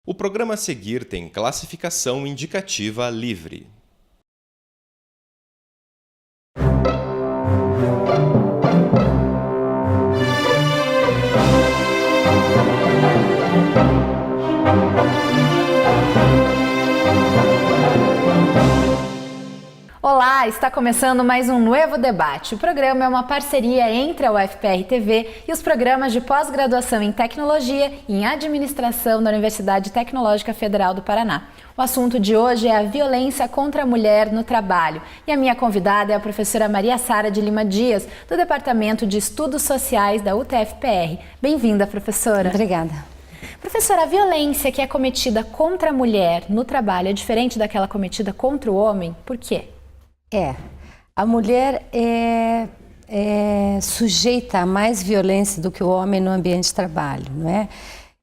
O programa a seguir tem classificação indicativa livre. Olá, está começando mais um Nuevo Debate. O programa é uma parceria entre a UFPR-TV e os programas de pós-graduação em Tecnologia e em Administração da Universidade Tecnológica Federal do Paraná. O assunto de hoje é a violência contra a mulher no trabalho. E a minha convidada é a professora Maria Sara de Lima Dias, do Departamento de Estudos Sociais da UTFPR. Bem-vinda, professora. Obrigada. Professora, a violência que é cometida contra a mulher no trabalho é diferente daquela cometida contra o homem? Por quê? A mulher é sujeita a mais violência do que o homem no ambiente de trabalho, não é?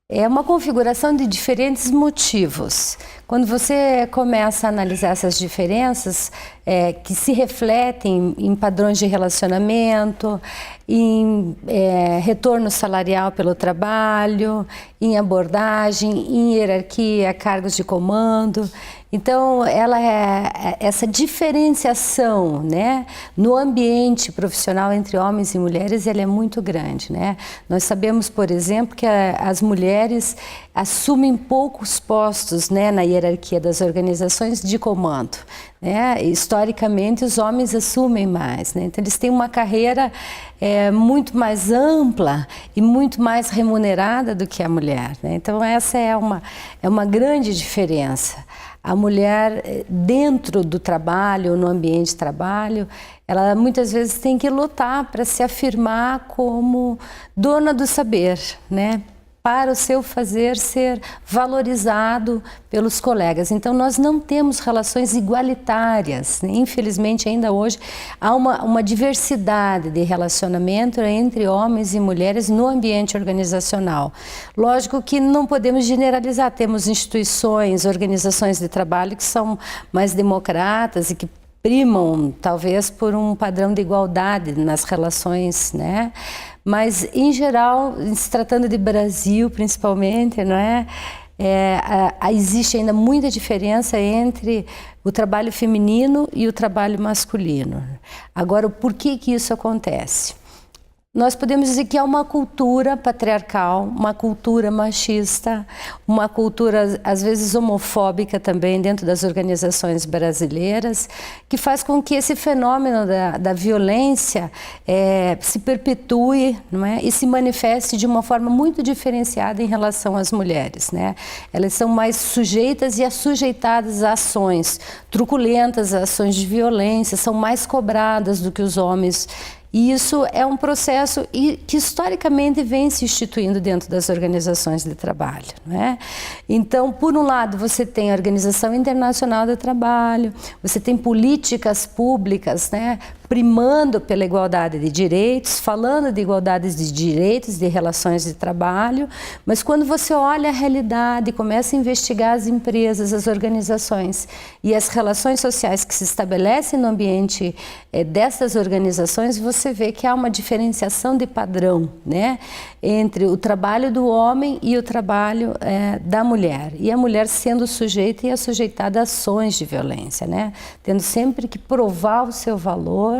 É uma configuração de diferentes motivos. Quando você começa a analisar essas diferenças, que se refletem em padrões de relacionamento, em retorno salarial pelo trabalho, em abordagem, em hierarquia, cargos de comando. Então, essa diferenciação, né, no ambiente profissional entre homens e mulheres, ela é muito grande, né? Nós sabemos, por exemplo, que as mulheres assumem poucos postos, né, na hierarquia das organizações de comando, né? Historicamente, os homens assumem mais, né? Então, eles têm uma carreira muito mais ampla e muito mais remunerada do que a mulher, né? Então, essa é uma grande diferença. A mulher, dentro do trabalho, no ambiente de trabalho, ela muitas vezes tem que lutar para se afirmar como dona do saber, né? Para o seu fazer ser valorizado pelos colegas. Então, nós não temos relações igualitárias, né? Infelizmente, ainda hoje, há uma diversidade de relacionamento entre homens e mulheres no ambiente organizacional. Lógico que não podemos generalizar, temos instituições, organizações de trabalho que são mais democratas e que primam, talvez, por um padrão de igualdade nas relações, né? Mas, em geral, se tratando de Brasil, principalmente, não é? Existe ainda muita diferença entre o trabalho feminino e o trabalho masculino. Agora, por que isso acontece? Nós podemos dizer que é uma cultura patriarcal, uma cultura machista, uma cultura às vezes homofóbica também dentro das organizações brasileiras, que faz com que esse fenômeno da violência se perpetue, não é? E se manifeste de uma forma muito diferenciada em relação às mulheres, né? Elas são mais sujeitas e assujeitadas a ações truculentas, a ações de violência, são mais cobradas do que os homens. E isso é um processo que historicamente vem se instituindo dentro das organizações de trabalho, né? Então, por um lado, você tem a Organização Internacional do Trabalho, você tem políticas públicas, né, primando pela igualdade de direitos, falando de igualdade de direitos, de relações de trabalho, mas quando você olha a realidade, começa a investigar as empresas, as organizações e as relações sociais que se estabelecem no ambiente dessas organizações, você vê que há uma diferenciação de padrão, né, entre o trabalho do homem e o trabalho da mulher. E a mulher sendo sujeita e assujeitada a ações de violência, né, tendo sempre que provar o seu valor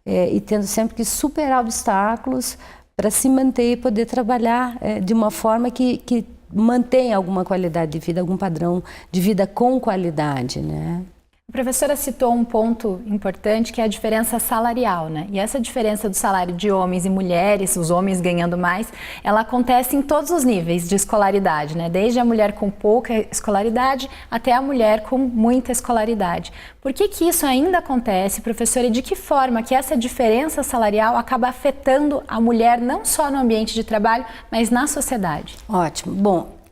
e tendo sempre que superar obstáculos para se manter e poder trabalhar de uma forma que mantenha alguma qualidade de vida, algum padrão de vida com qualidade, né? A professora citou um ponto importante que é a diferença salarial, né? E essa diferença do salário de homens e mulheres, os homens ganhando mais, ela acontece em todos os níveis de escolaridade, né? Desde a mulher com pouca escolaridade até a mulher com muita escolaridade. Por que isso ainda acontece, professora, e de que forma que essa diferença salarial acaba afetando a mulher não só no ambiente de trabalho, mas na sociedade? Ótimo. Bom,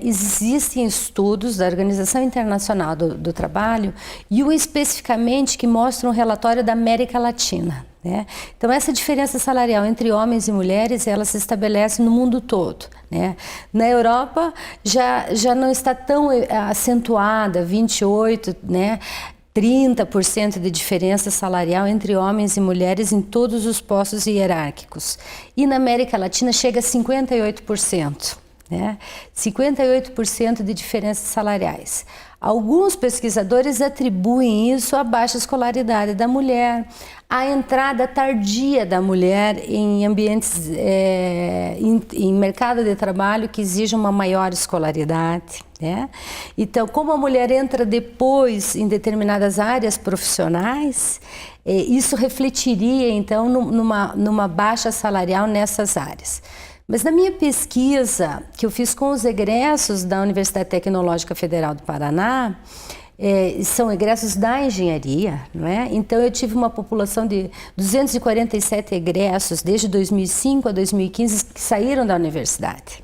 existem estudos da Organização Internacional do Trabalho e especificamente que mostram um relatório da América Latina, né? Então, essa diferença salarial entre homens e mulheres, ela se estabelece no mundo todo, né? Na Europa, já não está tão acentuada, 28%, né? 30% de diferença salarial entre homens e mulheres em todos os postos hierárquicos. E na América Latina chega a 58%. né? 58% de diferenças salariais. Alguns pesquisadores atribuem isso à baixa escolaridade da mulher, à entrada tardia da mulher em ambientes, em mercado de trabalho que exige uma maior escolaridade, né? Então, como a mulher entra depois em determinadas áreas profissionais, isso refletiria, então, numa baixa salarial nessas áreas. Mas na minha pesquisa, que eu fiz com os egressos da Universidade Tecnológica Federal do Paraná, são egressos da engenharia, não é? Então eu tive uma população de 247 egressos desde 2005 a 2015 que saíram da universidade.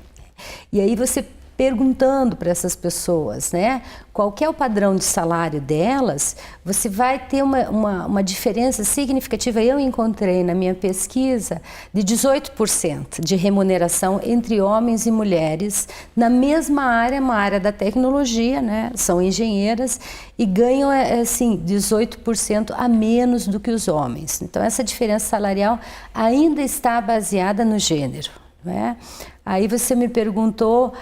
E aí você perguntando para essas pessoas, né, qual que é o padrão de salário delas, você vai ter uma diferença significativa. Eu encontrei na minha pesquisa de 18% de remuneração entre homens e mulheres na mesma área, uma área da tecnologia, né, são engenheiras e ganham assim 18% a menos do que os homens. Então essa diferença salarial ainda está baseada no gênero, né? Aí você me perguntou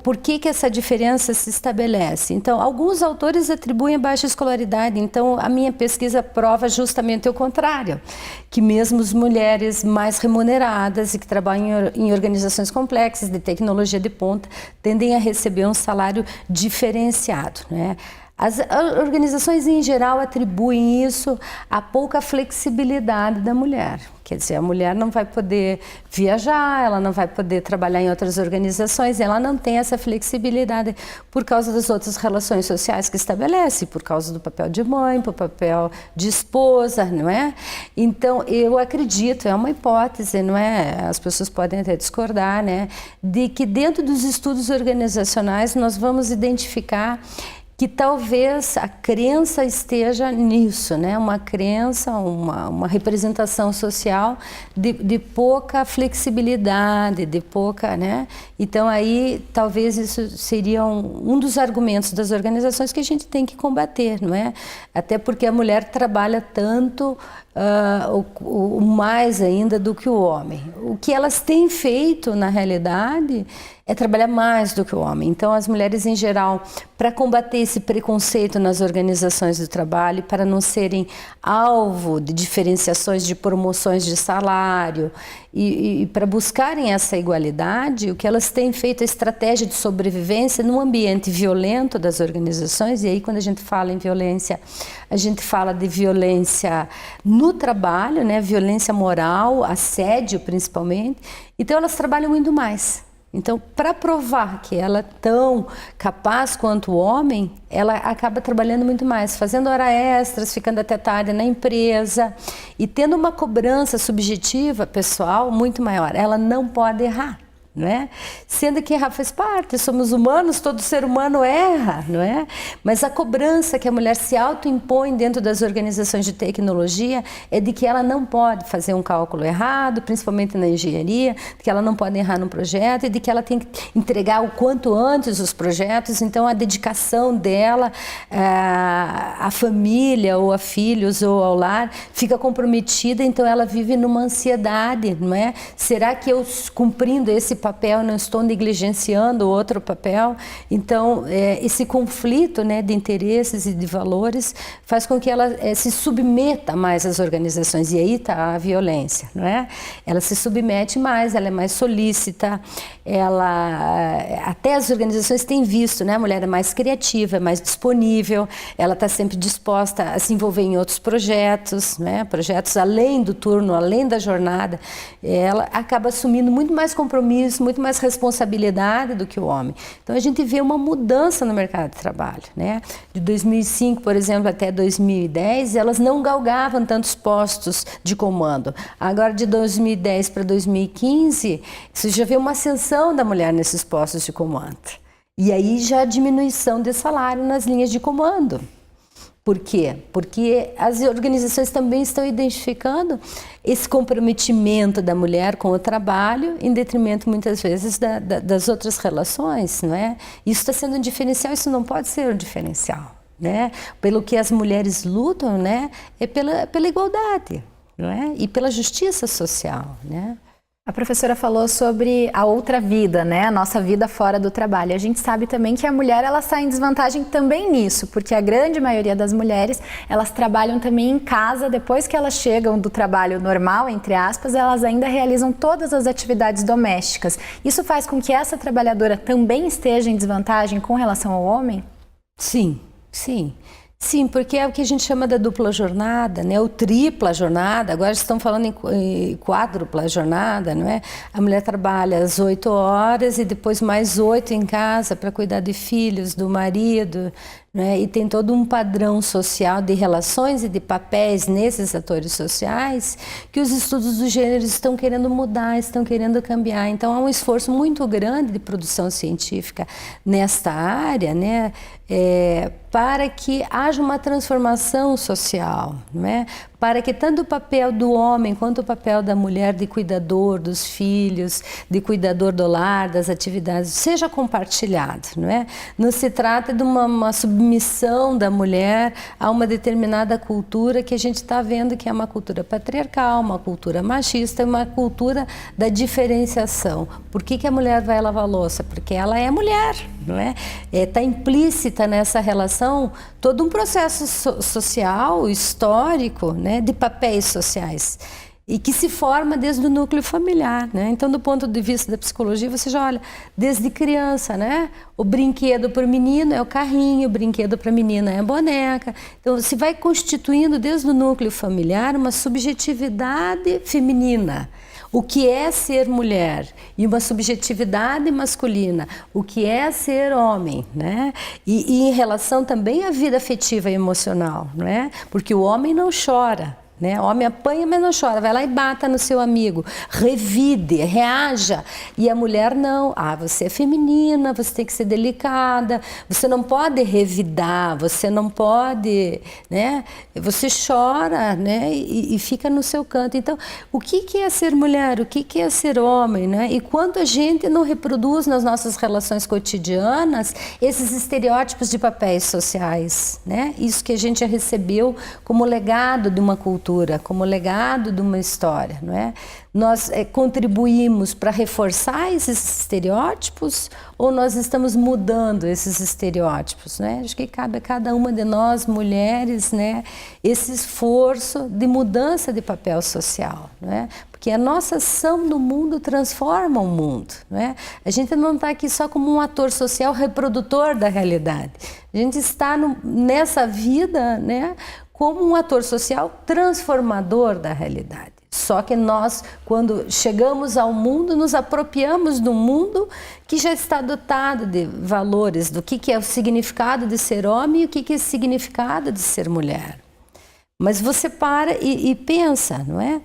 por que essa diferença se estabelece. Então, alguns autores atribuem a baixa escolaridade, então a minha pesquisa prova justamente o contrário, que mesmo as mulheres mais remuneradas e que trabalham em organizações complexas de tecnologia de ponta tendem a receber um salário diferenciado, né? As organizações em geral atribuem isso à pouca flexibilidade da mulher. Quer dizer, a mulher não vai poder viajar, ela não vai poder trabalhar em outras organizações, ela não tem essa flexibilidade por causa das outras relações sociais que estabelece, por causa do papel de mãe, por papel de esposa, não é? Então, eu acredito, é uma hipótese, não é? As pessoas podem até discordar, né? De que dentro dos estudos organizacionais nós vamos identificar que talvez a crença esteja nisso, né? Uma crença, uma representação social de pouca flexibilidade, de pouca, né? Então aí talvez isso seria um dos argumentos das organizações que a gente tem que combater, não é? Até porque a mulher trabalha tanto o mais ainda do que o homem. O que elas têm feito na realidade é trabalhar mais do que o homem. Então, as mulheres em geral, para combater esse preconceito nas organizações do trabalho, para não serem alvo de diferenciações de promoções de salário e para buscarem essa igualdade, o que elas têm feito é estratégia de sobrevivência num ambiente violento das organizações. E aí, quando a gente fala em violência, a gente fala de violência no trabalho, né? Violência moral, assédio principalmente. Então, elas trabalham muito mais. Então, para provar que ela é tão capaz quanto o homem, ela acaba trabalhando muito mais, fazendo horas extras, ficando até tarde na empresa e tendo uma cobrança subjetiva, pessoal, muito maior. Ela não pode errar, não é? Sendo que errar faz parte, somos humanos, todo ser humano erra, não é? Mas a cobrança que a mulher se autoimpõe dentro das organizações de tecnologia é de que ela não pode fazer um cálculo errado, principalmente na engenharia, de que ela não pode errar no projeto e de que ela tem que entregar o quanto antes os projetos. Então a dedicação dela à família ou a filhos ou ao lar fica comprometida, então ela vive numa ansiedade, não é? Será que eu, cumprindo esse papel, não estou negligenciando outro papel? Então, esse conflito, né, de interesses e de valores faz com que ela se submeta mais às organizações. E aí está a violência, não é? Ela se submete mais, ela é mais solícita, até as organizações têm visto, né? A mulher é mais criativa, é mais disponível, ela está sempre disposta a se envolver em outros projetos, né? Projetos além do turno, além da jornada. Ela acaba assumindo muito mais compromisso, muito mais responsabilidade do que o homem. Então a gente vê uma mudança no mercado de trabalho, né? De 2005, por exemplo, até 2010, elas não galgavam tantos postos de comando. Agora, de 2010 para 2015, você já vê uma ascensão da mulher nesses postos de comando. E aí já a diminuição de salário nas linhas de comando. Por quê? Porque as organizações também estão identificando esse comprometimento da mulher com o trabalho, em detrimento, muitas vezes, das outras relações, não é? Isso está sendo um diferencial, isso não pode ser um diferencial, né? Pelo que as mulheres lutam, né? É pela igualdade, não é? E pela justiça social, né? A professora falou sobre a outra vida, né? A nossa vida fora do trabalho. A gente sabe também que a mulher, ela sai em desvantagem também nisso, porque a grande maioria das mulheres, elas trabalham também em casa. Depois que elas chegam do trabalho normal, entre aspas, elas ainda realizam todas as atividades domésticas. Isso faz com que essa trabalhadora também esteja em desvantagem com relação ao homem? Sim, sim. Sim, porque é o que a gente chama da dupla jornada, né? Ou tripla jornada, agora estão falando em quádrupla jornada, não é? A mulher trabalha às 8 horas e depois mais 8 em casa para cuidar de filhos, do marido, né? E tem todo um padrão social de relações e de papéis nesses atores sociais que os estudos do gênero estão querendo mudar, estão querendo cambiar. Então há um esforço muito grande de produção científica nesta área, né? Para que haja uma transformação social, não é? Para que tanto o papel do homem quanto o papel da mulher de cuidador dos filhos, de cuidador do lar, das atividades, seja compartilhado, não é? Não se trata de uma submissão da mulher a uma determinada cultura que a gente está vendo que é uma cultura patriarcal, uma cultura machista, uma cultura da diferenciação. Por que a mulher vai lavar a louça? Porque ela é mulher, não é? Está implícita nessa relação todo um processo social, histórico, né, de papéis sociais, e que se forma desde o núcleo familiar, né? Então, do ponto de vista da psicologia, você já olha desde criança, né? O brinquedo para o menino é o carrinho, o brinquedo para a menina é a boneca. Então, se vai constituindo desde o núcleo familiar uma subjetividade feminina. O que é ser mulher e uma subjetividade masculina, o que é ser homem, né? E em relação também à vida afetiva e emocional, né? Porque o homem não chora, né? O homem apanha, mas não chora, vai lá e bata no seu amigo, revide, reaja. E a mulher não, você é feminina, você tem que ser delicada, você não pode revidar, você não pode, né? Você chora, né? E fica no seu canto. Então, o que é ser mulher? O que é ser homem, né? E quanto a gente não reproduz nas nossas relações cotidianas esses estereótipos de papéis sociais, né? Isso que a gente já recebeu como legado de uma cultura, como legado de uma história, não é? Nós contribuímos para reforçar esses estereótipos ou nós estamos mudando esses estereótipos, né? Acho que cabe a cada uma de nós, mulheres, né, esse esforço de mudança de papel social, não é? Porque a nossa ação no mundo transforma o mundo, não é? A gente não está aqui só como um ator social reprodutor da realidade. A gente está nessa vida, né, como um ator social transformador da realidade. Só que nós, quando chegamos ao mundo, nos apropriamos do mundo que já está dotado de valores, do que é o significado de ser homem e o que é o significado de ser mulher. Mas você para e pensa, não é?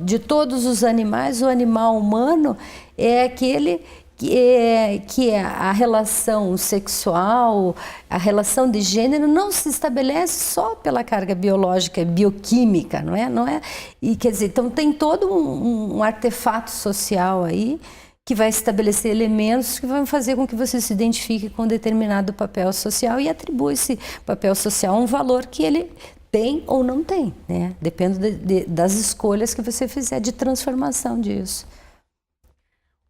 De todos os animais, o animal humano é aquele que é a relação sexual, a relação de gênero não se estabelece só pela carga biológica, bioquímica, não é? E quer dizer, então tem todo um artefato social aí que vai estabelecer elementos que vão fazer com que você se identifique com um determinado papel social e atribua esse papel social um valor que ele tem ou não tem, né? Depende das escolhas que você fizer de transformação disso.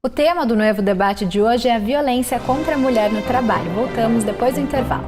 O tema do novo debate de hoje é a violência contra a mulher no trabalho. Voltamos depois do intervalo.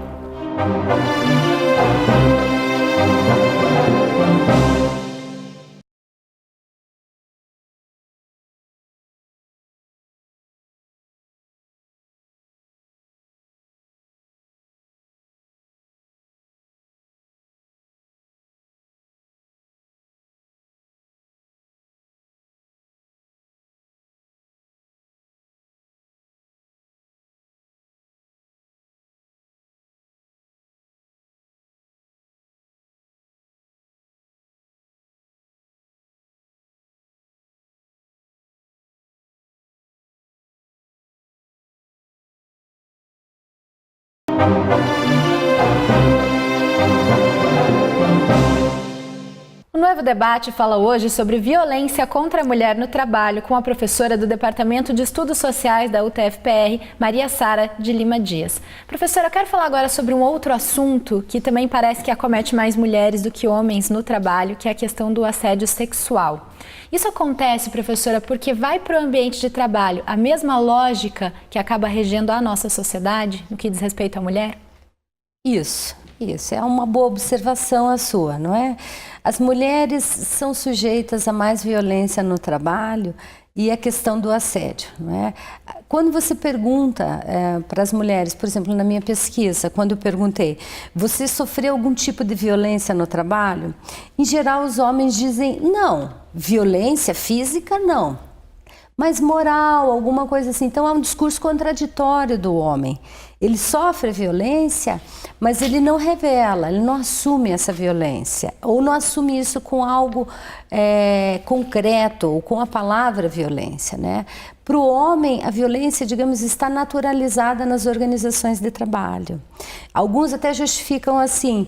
O Novo Debate fala hoje sobre violência contra a mulher no trabalho com a professora do Departamento de Estudos Sociais da UTFPR, Maria Sara de Lima Dias. Professora, eu quero falar agora sobre um outro assunto que também parece que acomete mais mulheres do que homens no trabalho, que é a questão do assédio sexual. Isso acontece, professora, porque vai para o ambiente de trabalho a mesma lógica que acaba regendo a nossa sociedade no que diz respeito à mulher? Isso é uma boa observação a sua, não é? As mulheres são sujeitas a mais violência no trabalho e a questão do assédio, não é? Quando você pergunta para as mulheres, por exemplo, na minha pesquisa, quando eu perguntei, você sofreu algum tipo de violência no trabalho? Em geral, os homens dizem, não, violência física não, mas moral, alguma coisa assim. Então, é um discurso contraditório do homem. Ele sofre violência, mas ele não revela, ele não assume essa violência, ou não assume isso com algo concreto, ou com a palavra violência, né? Para o homem, a violência, digamos, está naturalizada nas organizações de trabalho. Alguns até justificam assim,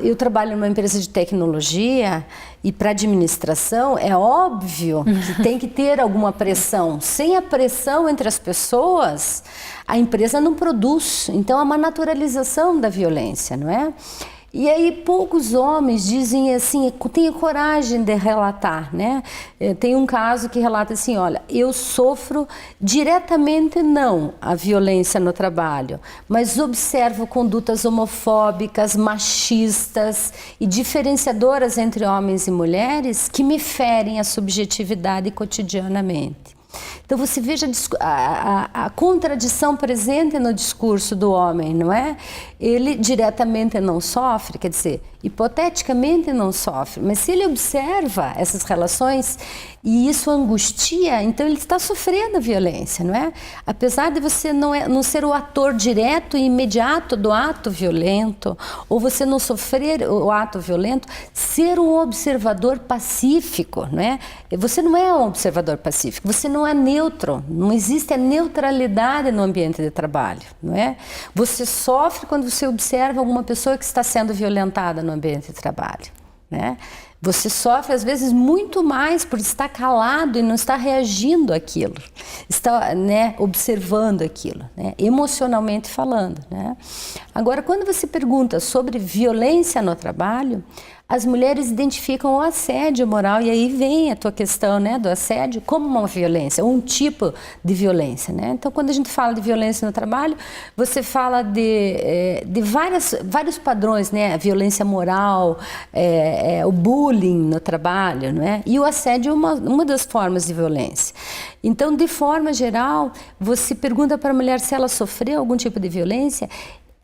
eu trabalho numa empresa de tecnologia e para administração é óbvio que tem que ter alguma pressão. Sem a pressão entre as pessoas, a empresa não produz. Então é uma naturalização da violência, não é? E aí poucos homens dizem assim, tenham coragem de relatar, né? Tem um caso que relata assim, olha, eu sofro diretamente não a violência no trabalho, mas observo condutas homofóbicas, machistas e diferenciadoras entre homens e mulheres que me ferem a subjetividade cotidianamente. Então você veja a contradição presente no discurso do homem, não é? Ele diretamente não sofre, quer dizer, hipoteticamente não sofre, mas se ele observa essas relações e isso angustia, então ele está sofrendo a violência, não é? Apesar de você não ser o ator direto e imediato do ato violento, ou você não sofrer o ato violento, ser um observador pacífico, não é? Você não é um observador pacífico, você não é neutro, não existe a neutralidade no ambiente de trabalho, não é? Você sofre quando você observa alguma pessoa que está sendo violentada no ambiente de trabalho, né? Você sofre às vezes muito mais por estar calado e não estar reagindo àquilo, está, né, observando aquilo, né, emocionalmente falando, né? Agora, quando você pergunta sobre violência no trabalho, as mulheres identificam o assédio moral, e aí vem a tua questão, né, do assédio como uma violência, um tipo de violência, né? Então, quando a gente fala de violência no trabalho, você fala de vários padrões, né? A violência moral, o bullying no trabalho, né? E o assédio é uma das formas de violência. Então, de forma geral, você pergunta para a mulher se ela sofreu algum tipo de violência.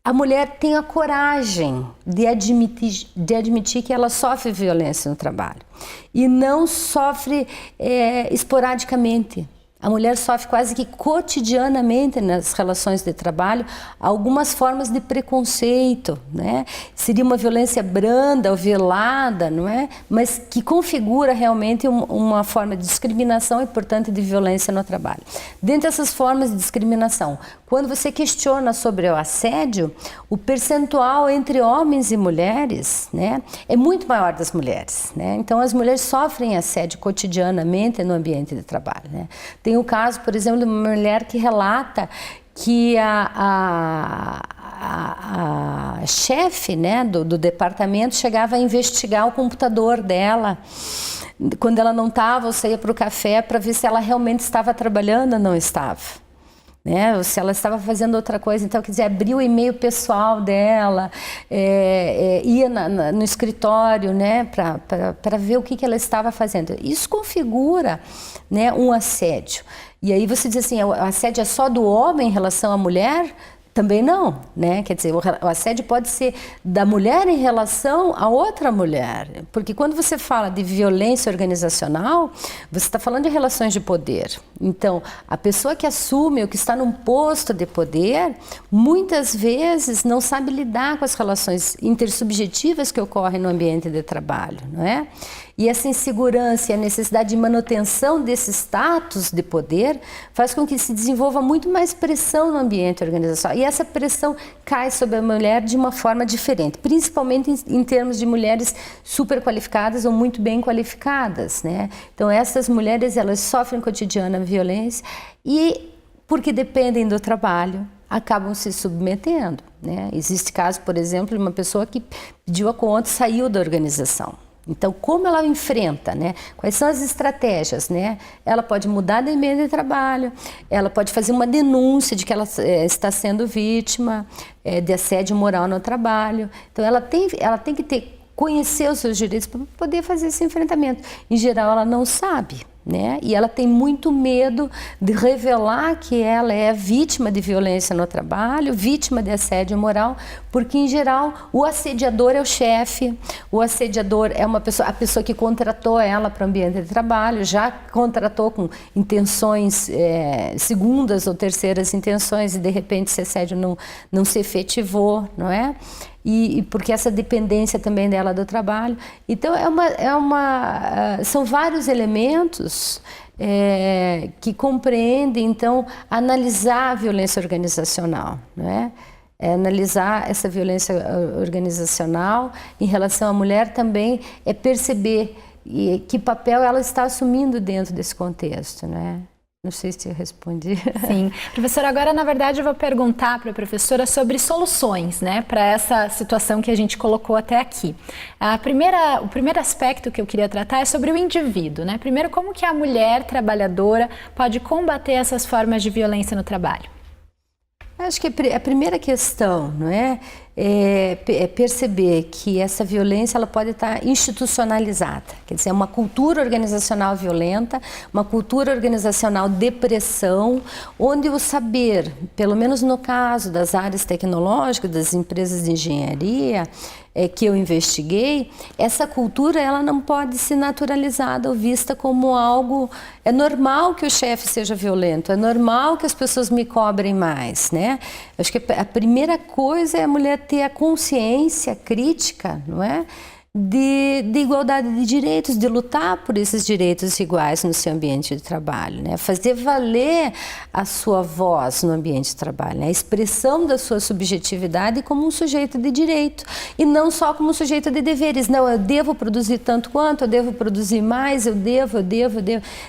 A mulher tem a coragem de admitir que ela sofre violência no trabalho e não sofre esporadicamente. A mulher sofre quase que cotidianamente nas relações de trabalho algumas formas de preconceito, né? Seria uma violência branda ou velada, não é? Mas que configura realmente uma forma de discriminação e, portanto, de violência no trabalho. Dentre essas formas de discriminação, quando você questiona sobre o assédio, o percentual entre homens e mulheres, né, é muito maior das mulheres, né? Então, as mulheres sofrem assédio cotidianamente no ambiente de trabalho, né? Tem o caso, por exemplo, de uma mulher que relata que a chefe, né, do departamento chegava a investigar o computador dela quando ela não estava, ou saía para o café para ver se ela realmente estava trabalhando ou não estava, né? Ou se ela estava fazendo outra coisa. Então, quer dizer, abria o e-mail pessoal dela, ia no escritório, né, para ver o que ela estava fazendo. Isso configura, né, um assédio. E aí você diz assim, o assédio é só do homem em relação à mulher? Também não, né? Quer dizer, o assédio pode ser da mulher em relação a outra mulher. Porque quando você fala de violência organizacional, você está falando de relações de poder. Então, a pessoa que assume ou que está num posto de poder, muitas vezes não sabe lidar com as relações intersubjetivas que ocorrem no ambiente de trabalho, não é? E essa insegurança e a necessidade de manutenção desse status de poder faz com que se desenvolva muito mais pressão no ambiente organizacional. E essa pressão cai sobre a mulher de uma forma diferente, principalmente em termos de mulheres super qualificadas ou muito bem qualificadas, né? Então essas mulheres, elas sofrem cotidiana violência e, porque dependem do trabalho, acabam se submetendo, né? Existe caso, por exemplo, de uma pessoa que pediu a conta e saiu da organização. Então, como ela enfrenta, né? Quais são as estratégias, né? Ela pode mudar de ambiente de trabalho, ela pode fazer uma denúncia de que ela está sendo vítima de assédio moral no trabalho. Então, ela tem que conhecer os seus direitos para poder fazer esse enfrentamento. Em geral, ela não sabe, né? E ela tem muito medo de revelar que ela é vítima de violência no trabalho, vítima de assédio moral, porque, em geral, o assediador é o chefe, o assediador é a pessoa que contratou ela para o ambiente de trabalho, já contratou com intenções, segundas ou terceiras intenções, e de repente esse assédio não se efetivou, não é? E porque essa dependência também dela do trabalho. Então, são vários elementos que compreendem, então, analisar a violência organizacional, né? Analisar essa violência organizacional em relação à mulher também é perceber que papel ela está assumindo dentro desse contexto, né? Não sei se eu respondi. Sim. Professora, agora, na verdade, eu vou perguntar para a professora sobre soluções, né, para essa situação que a gente colocou até aqui. O primeiro aspecto que eu queria tratar é sobre o indivíduo, né? Primeiro, como que a mulher trabalhadora pode combater essas formas de violência no trabalho? Acho que a primeira questão, não é perceber que essa violência ela pode estar institucionalizada, quer dizer, uma cultura organizacional violenta, uma cultura organizacional de pressão, onde o saber, pelo menos no caso das áreas tecnológicas, das empresas de engenharia, que eu investiguei, essa cultura ela não pode ser naturalizada ou vista como algo... É normal que o chefe seja violento, é normal que as pessoas me cobrem mais, né? Acho que a primeira coisa é a mulher ter a consciência crítica, não é? De igualdade de direitos, de lutar por esses direitos iguais no seu ambiente de trabalho, né? Fazer valer a sua voz no ambiente de trabalho, né? A expressão da sua subjetividade como um sujeito de direito e não só como um sujeito de deveres. Não, eu devo produzir tanto quanto, eu devo produzir mais, eu devo.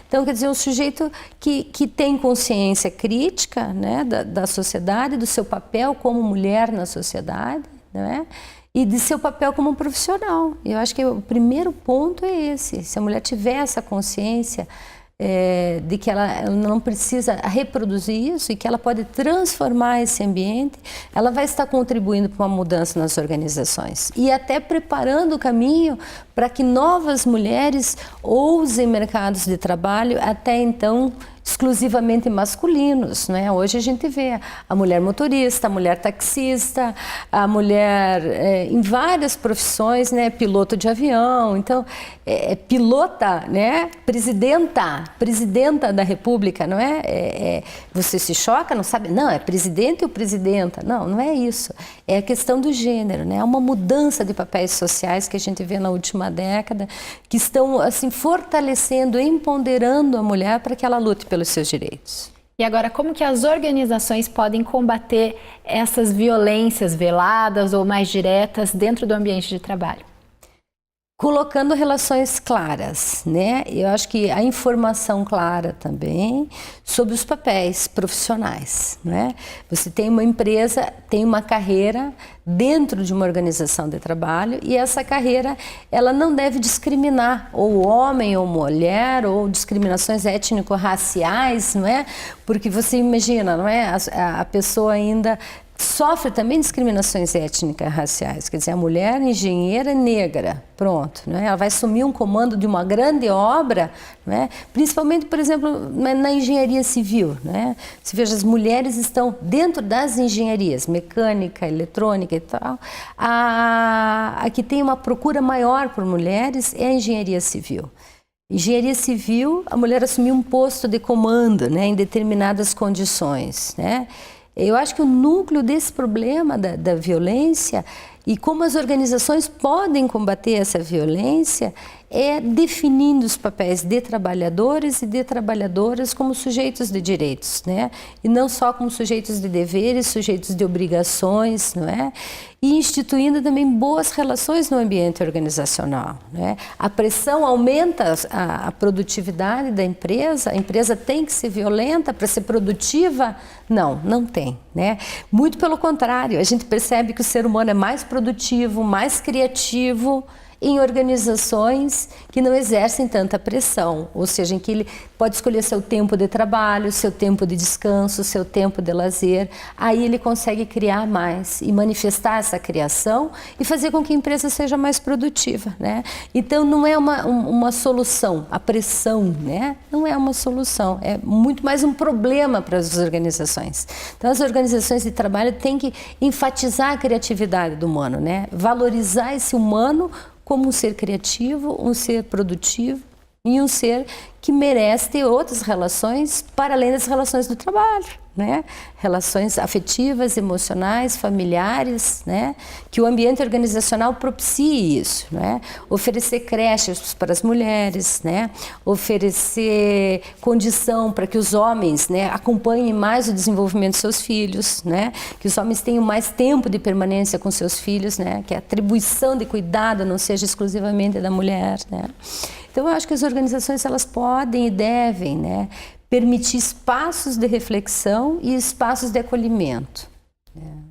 Então, quer dizer, um sujeito que tem consciência crítica, né, da sociedade, do seu papel como mulher na sociedade, né? E de seu papel como profissional. Eu acho que o primeiro ponto é esse. Se a mulher tiver essa consciência de que ela não precisa reproduzir isso e que ela pode transformar esse ambiente, ela vai estar contribuindo para uma mudança nas organizações e até preparando o caminho para que novas mulheres ousem mercados de trabalho até então exclusivamente masculinos, né? Hoje a gente vê a mulher motorista, a mulher taxista, a mulher em várias profissões, né? Piloto de avião, então pilota, né? Presidenta da República, não é? Você se choca, não sabe? Não, é presidente ou presidenta? Não é isso. É a questão do gênero, né? É uma mudança de papéis sociais que a gente vê na última década, que estão assim fortalecendo, empoderando a mulher para que ela lute pelos seus direitos. E agora, como que as organizações podem combater essas violências veladas ou mais diretas dentro do ambiente de trabalho? Colocando relações claras, né? Eu acho que a informação clara também sobre os papéis profissionais, né? Você tem uma empresa, tem uma carreira dentro de uma organização de trabalho e essa carreira, ela não deve discriminar ou homem ou mulher ou discriminações étnico-raciais, não é? Porque você imagina, não é? A pessoa ainda sofre também discriminações étnicas e raciais, quer dizer, a mulher engenheira negra, pronto, né? Ela vai assumir um comando de uma grande obra, né? Principalmente, por exemplo, na engenharia civil, né? Você veja, as mulheres estão dentro das engenharias, mecânica, eletrônica e tal. A que tem uma procura maior por mulheres é a engenharia civil. Engenharia civil, a mulher assumiu um posto de comando, né? Em determinadas condições, né? Eu acho que o núcleo desse problema da violência e como as organizações podem combater essa violência é definindo os papéis de trabalhadores e de trabalhadoras como sujeitos de direitos, né? E não só como sujeitos de deveres, sujeitos de obrigações, não é? E instituindo também boas relações no ambiente organizacional, né? A pressão aumenta a produtividade da empresa, a empresa tem que ser violenta para ser produtiva? Não, não tem, né? Muito pelo contrário, a gente percebe que o ser humano é mais produtivo, mais criativo em organizações que não exercem tanta pressão, ou seja, em que ele pode escolher seu tempo de trabalho, seu tempo de descanso, seu tempo de lazer, aí ele consegue criar mais e manifestar essa criação e fazer com que a empresa seja mais produtiva, né? Então não é uma solução, a pressão, né? Não é uma solução, é muito mais um problema para as organizações. Então as organizações de trabalho têm que enfatizar a criatividade do humano, né? Valorizar esse humano como um ser criativo, um ser produtivo e um ser que merece ter outras relações para além das relações do trabalho, né? Relações afetivas, emocionais, familiares, né? Que o ambiente organizacional propicie isso, né? Oferecer creches para as mulheres, né? Oferecer condição para que os homens, né, acompanhem mais o desenvolvimento dos seus filhos, né? Que os homens tenham mais tempo de permanência com seus filhos, né? Que a atribuição de cuidado não seja exclusivamente da mulher, né? Então eu acho que as organizações elas podem e devem, né, permitir espaços de reflexão e espaços de acolhimento.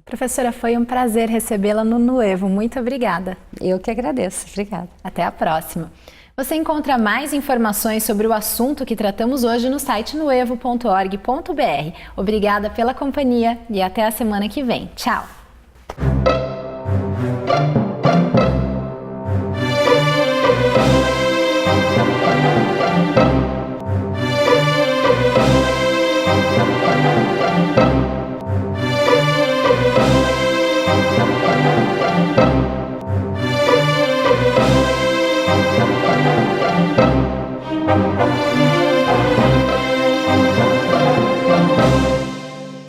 Professora, foi um prazer recebê-la no Nuevo. Muito obrigada. Eu que agradeço. Obrigada. Até a próxima. Você encontra mais informações sobre o assunto que tratamos hoje no site nuevo.org.br. Obrigada pela companhia e até a semana que vem. Tchau!